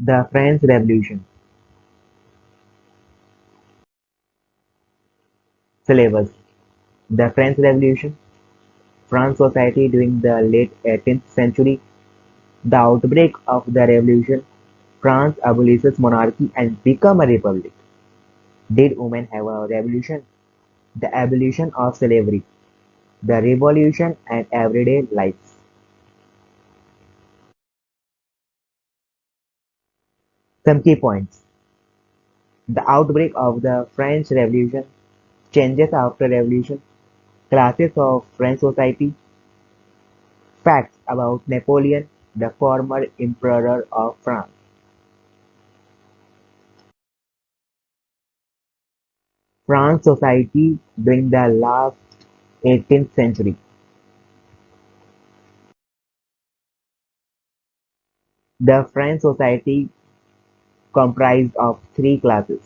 The French Revolution. Syllabus. The French Revolution. France society during the late 18th century. The outbreak of the revolution. France abolishes monarchy and become a republic. Did women have a revolution? The abolition of slavery. The revolution and everyday lives. Some key points. The outbreak of the French Revolution. Changes after revolution. Classes of French society. Facts about Napoleon, the former emperor of France. France society during the last 18th century. The French society comprised of three classes.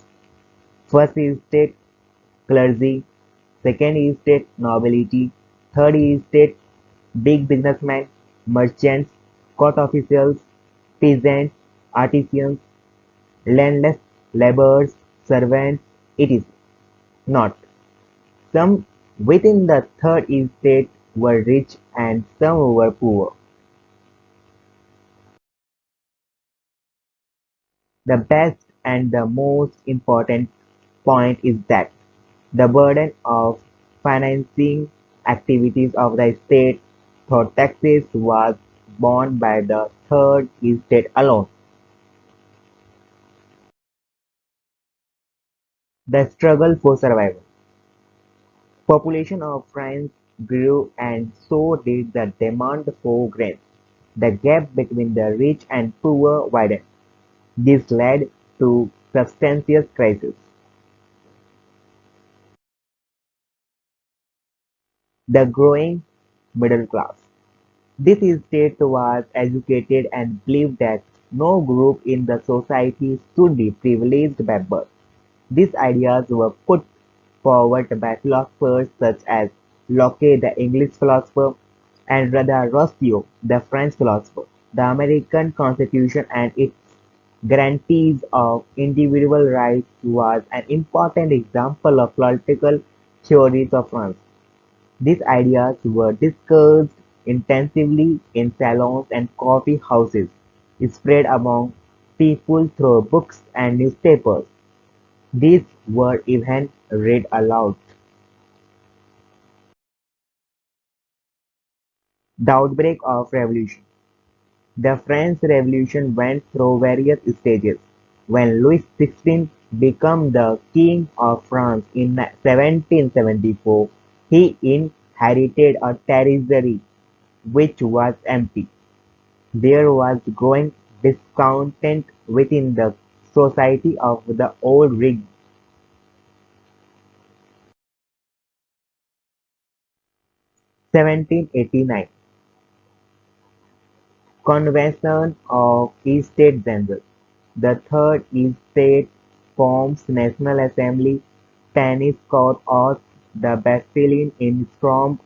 First is state clergy, second is state nobility, third is state big businessmen, merchants, court officials, peasants, artisans, landless laborers, servants, etc. Not. Some within the third estate were rich and some were poor. The best and the most important point is that the burden of financing activities of the state through taxes was borne by the third estate alone. The struggle for survival. Population of France grew and so did the demand for grain. The gap between the rich and poor widened. This led to substantial crisis. The growing middle class. This state was educated and believed that no group in the society should be privileged by birth. These ideas were put forward by philosophers such as Locke, the English philosopher, and Robespierre, the French philosopher. The American Constitution and its guarantees of individual rights was an important example of political theories of France. These ideas were discussed intensively in salons and coffee houses, spread among people through books and newspapers. These were even read aloud. The outbreak of revolution. The French Revolution went through various stages. When Louis XVI became the King of France in 1774, he inherited a territory which was empty. There was growing discontent within the society of the old regime. 1789 Convention of Estates General. The Third Estate forms National Assembly, tennis court oaths, the Bastille in stormed,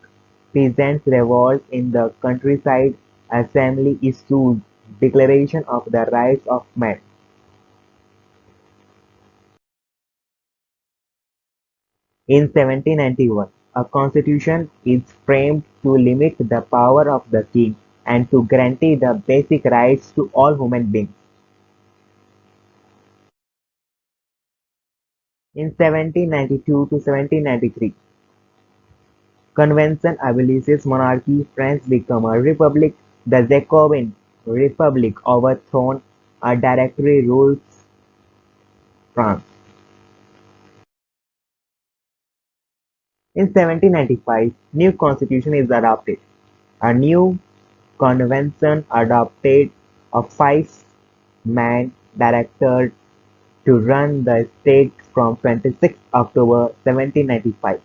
peasants revolt in the countryside, Assembly issued Declaration of the Rights of Man. In 1791, a constitution is framed to limit the power of the king and to guarantee the basic rights to all human beings. In 1792 to 1793, Convention abolishes monarchy, France became a republic, the Jacobin republic overthrown, a directory rules France. In 1795, new constitution is adopted. A new convention adopted a five-man directorate to run the state from 26 October 1795.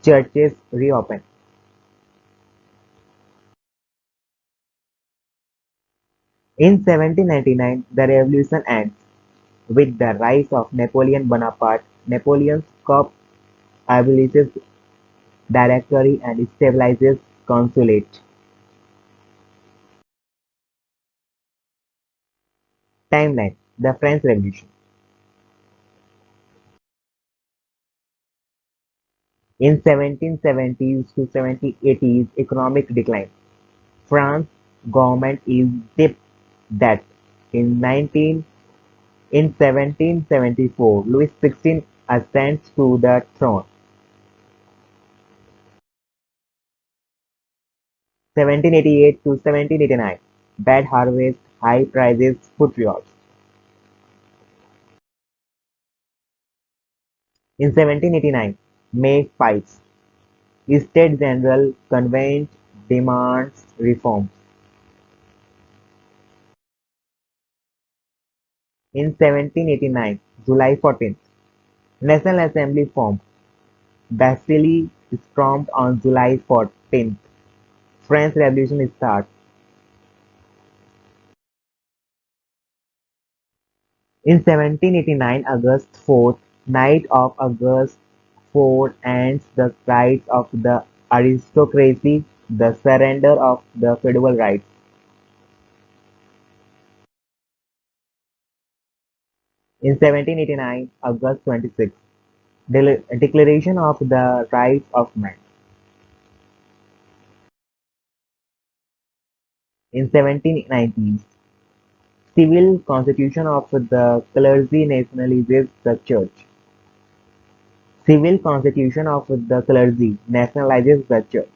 Churches reopened. In 1799, the revolution ends. With the rise of Napoleon Bonaparte, Napoleon's coup abolishes directory and stabilizes consulate. Timeline: The French Revolution. In 1770s to 1780s, economic decline. France government is deep debt. In 1774, Louis XVI ascends to the throne. 1788 to 1789, bad harvest, high prices, food wars. In 1789, May fights. States General Convent demands reforms. In 1789, July 14th, National Assembly formed. Bastille stormed on July 14th. French Revolution starts. In 1789, August 4th, Night of August 4 ends the rights of the aristocracy, the surrender of the feudal rights. In 1789, August 26th, Declaration of the Rights of Man. In 1790s, Civil Constitution of the Clergy nationalizes the Church. Civil Constitution of the Clergy nationalizes the Church.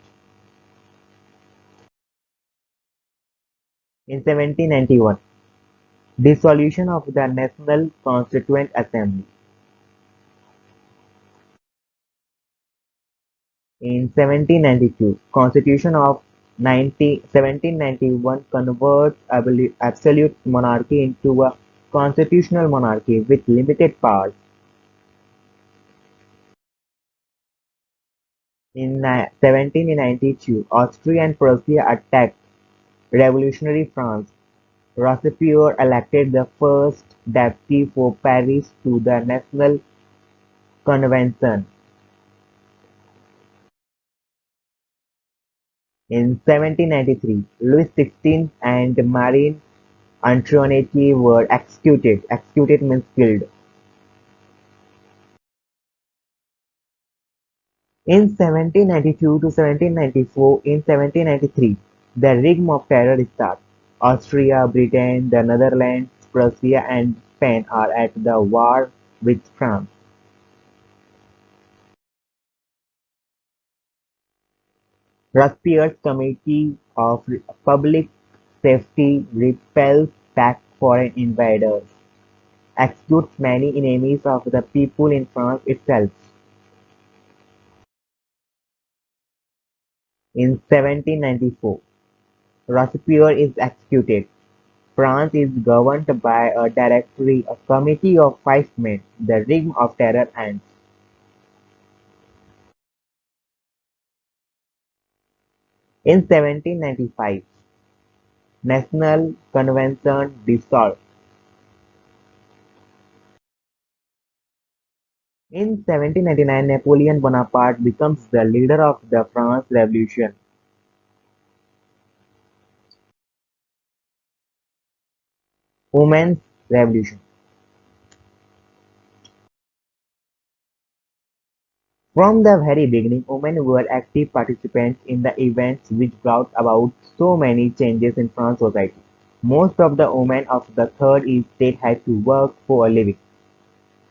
In 1791, Dissolution of the National Constituent Assembly. In 1792, Constitution of 1791 converts absolute monarchy into a constitutional monarchy with limited powers. In 1792, Austria and Prussia attacked revolutionary France. Robespierre elected the first deputy for Paris to the National Convention. In 1793, Louis XVI and Marie Antoinette were executed. Executed means killed. In 1792 to 1794, in 1793, the Reign of Terror starts. Austria, Britain, the Netherlands, Prussia and Spain are at the war with France. Robespierre's Committee of Public Safety repels back foreign invaders, executes many enemies of the people in France itself. In 1794, Robespierre is executed. France is governed by a directory, a committee of 5 men. The Reign of Terror ends. In 1795, National Convention dissolved. In 1799, Napoleon Bonaparte becomes the leader of the France Revolution. Women's Revolution. From the very beginning, women were active participants in the events which brought about so many changes in French society. Most of the women of the third estate had to work for a living.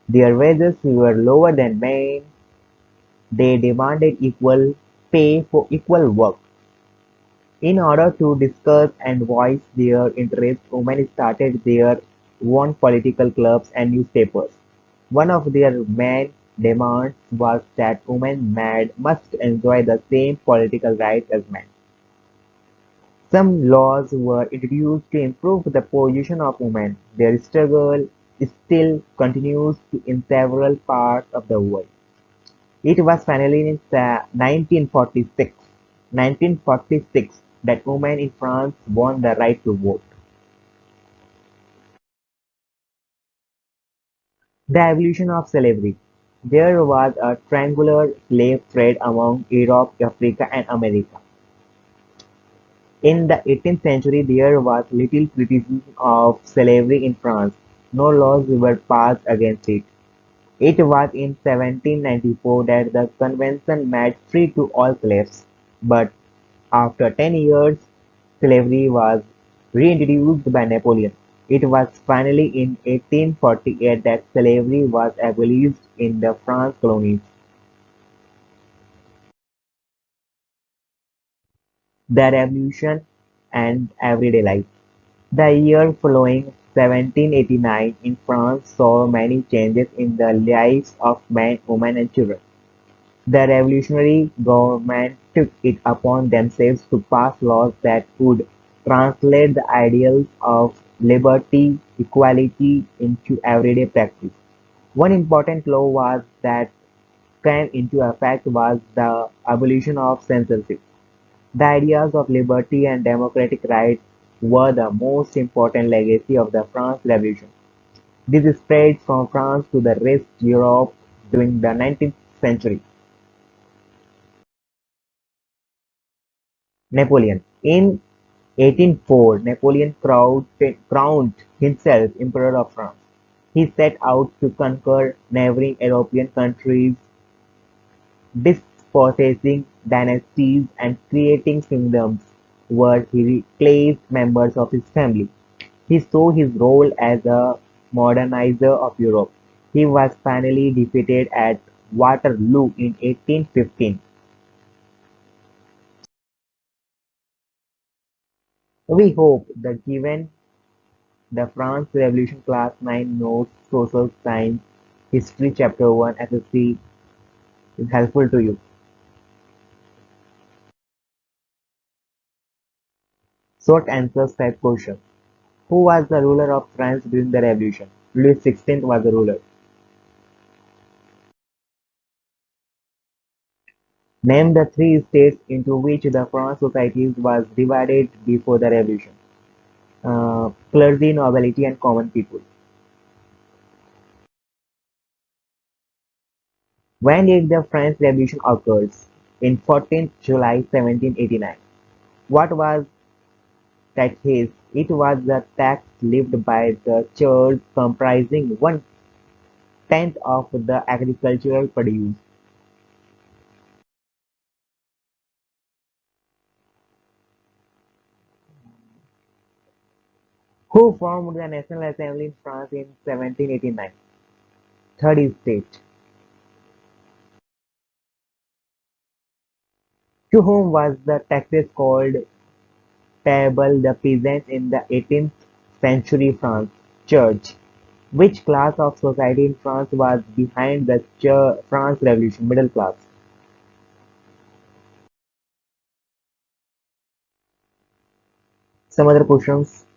Their wages were lower than men. They demanded equal pay for equal work. In order to discuss and voice their interests, women started their own political clubs and newspapers. One of their main demands was that women must enjoy the same political rights as men. Some laws were introduced to improve the position of women. Their struggle still continues in several parts of the world. It was finally in 1946 that women in France won the right to vote. The evolution of slavery. There was a triangular slave trade among Europe, Africa, and America. In the 18th century there was little criticism of slavery in France; no laws were passed against it. It was in 1794 that the Convention made free to all slaves, but after 10 years slavery was reintroduced by Napoleon. It was finally in 1848 that slavery was abolished in the France colonies. The Revolution and everyday life. The year following, 1789, in France saw many changes in the lives of men, women and children. The revolutionary government took it upon themselves to pass laws that would translate the ideals of liberty, equality into everyday practice. One important law was that came into effect was the abolition of censorship. The ideas of liberty and democratic rights were the most important legacy of the French Revolution. This spread from France to the rest of Europe during the 19th century. Napoleon. In 1804, Napoleon crowned himself Emperor of France. He set out to conquer neighboring European countries, dispossessing dynasties and creating kingdoms where he replaced members of his family. He saw his role as a modernizer of Europe. He was finally defeated at Waterloo in 1815. We hope that given the France Revolution Class 9 Notes Social Science History Chapter 1 SSC is helpful to you. Short answers type question. Who was the ruler of France during the Revolution? Louis XVI was the ruler. Name the three states into which the French society was divided before the Revolution. Clergy, nobility and common people. When did the French Revolution occur? In 14th July 1789. What was that haste? It was the tax levied by the church comprising one-tenth of the agricultural produce. Who formed the National Assembly in France in 1789? Third state. To whom was the taxes called payable the peasants in the 18th century France? Church. Which class of society in France was behind the France Revolution? Middle class. Some other questions.